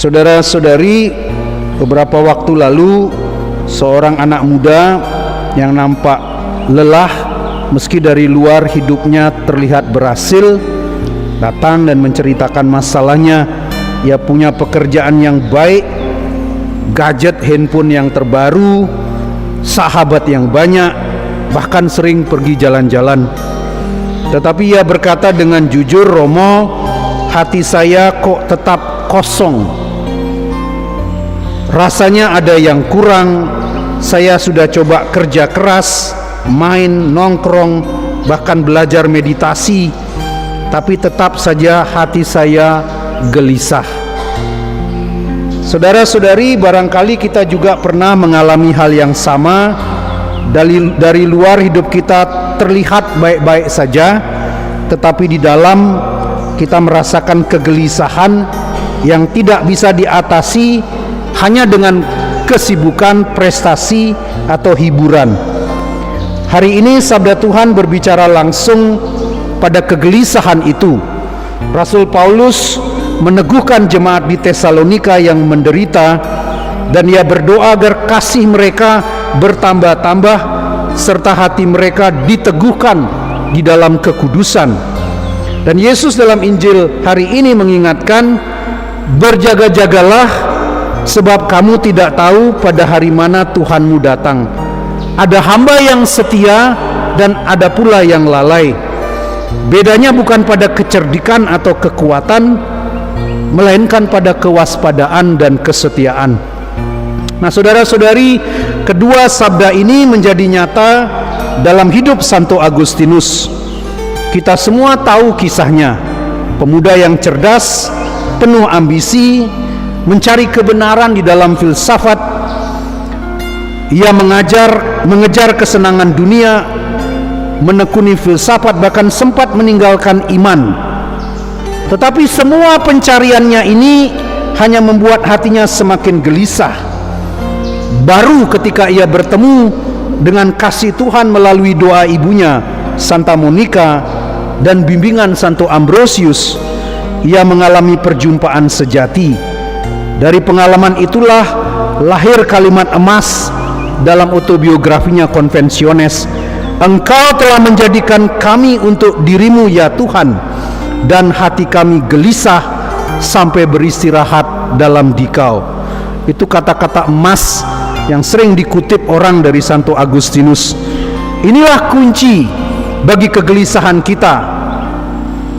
Saudara-saudari, beberapa waktu lalu seorang anak muda yang nampak lelah meski dari luar hidupnya terlihat berhasil datang dan menceritakan masalahnya. Ia punya pekerjaan yang baik, gadget handphone yang terbaru, sahabat yang banyak, bahkan sering pergi jalan-jalan. Tetapi ia berkata dengan jujur, "Romo, hati saya kok tetap kosong. Rasanya ada yang kurang. Saya sudah coba kerja keras, main, nongkrong, bahkan belajar meditasi, tapi tetap saja hati saya gelisah." Saudara-saudari, barangkali kita juga pernah mengalami hal yang sama. Dari luar hidup kita terlihat baik-baik saja, tetapi di dalam kita merasakan kegelisahan yang tidak bisa diatasi hanya dengan kesibukan, prestasi, atau hiburan. Hari ini sabda Tuhan berbicara langsung pada kegelisahan itu. Rasul Paulus meneguhkan jemaat di Tesalonika yang menderita, dan ia berdoa agar kasih mereka bertambah-tambah serta hati mereka diteguhkan di dalam kekudusan. Dan Yesus dalam Injil hari ini mengingatkan, "Berjaga-jagalah, sebab kamu tidak tahu pada hari mana Tuhanmu datang. Ada hamba yang setia dan ada pula yang lalai. Bedanya bukan pada kecerdikan atau kekuatan, melainkan pada kewaspadaan dan kesetiaan." Nah, saudara-saudari, kedua sabda ini menjadi nyata dalam hidup Santo Agustinus. Kita semua tahu kisahnya. Pemuda yang cerdas, penuh ambisi, mencari kebenaran di dalam filsafat. Ia mengejar kesenangan dunia, menekuni filsafat, bahkan sempat meninggalkan iman. Tetapi semua pencariannya ini hanya membuat hatinya semakin gelisah. Baru ketika ia bertemu dengan kasih Tuhan melalui doa ibunya Santa Monica dan bimbingan Santo Ambrosius, ia mengalami perjumpaan sejati. Dari pengalaman itulah lahir kalimat emas dalam autobiografinya Confessiones, "Engkau telah menjadikan kami untuk dirimu ya Tuhan, dan hati kami gelisah sampai beristirahat dalam Dikau." Itu kata-kata emas yang sering dikutip orang dari Santo Agustinus. Inilah kunci bagi kegelisahan kita.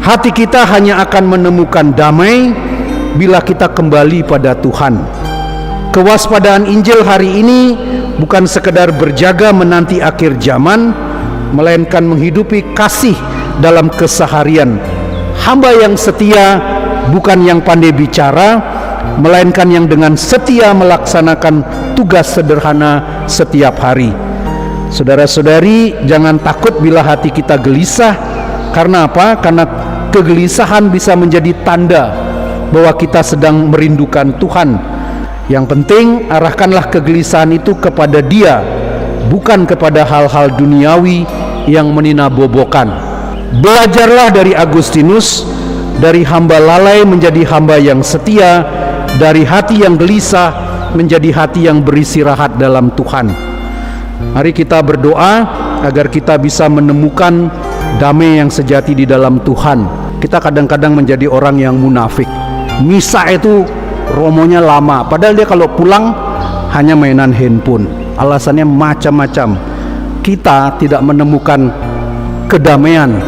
Hati kita hanya akan menemukan damai bila kita kembali pada Tuhan. Kewaspadaan Injil hari ini bukan sekedar berjaga menanti akhir zaman, melainkan menghidupi kasih dalam keseharian. Hamba yang setia bukan yang pandai bicara, melainkan yang dengan setia melaksanakan tugas sederhana setiap hari. Saudara-saudari, jangan takut bila hati kita gelisah. Karena apa? Karena kegelisahan bisa menjadi tanda bahwa kita sedang merindukan Tuhan. Yang penting, arahkanlah kegelisahan itu kepada Dia, bukan kepada hal-hal duniawi yang meninabobokan. Belajarlah dari Agustinus, dari hamba lalai menjadi hamba yang setia, dari hati yang gelisah menjadi hati yang beristirahat dalam Tuhan. Mari kita berdoa agar kita bisa menemukan damai yang sejati di dalam Tuhan. Kita kadang-kadang menjadi orang yang munafik. Misa itu romonya lama, padahal dia kalau pulang hanya mainan handphone. Alasannya macam-macam. Kita tidak menemukan kedamaian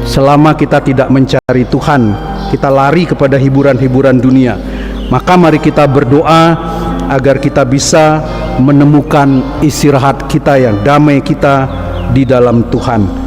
selama kita tidak mencari Tuhan. Kita lari kepada hiburan-hiburan dunia. Maka mari kita berdoa agar kita bisa menemukan istirahat kita yang damai kita di dalam Tuhan.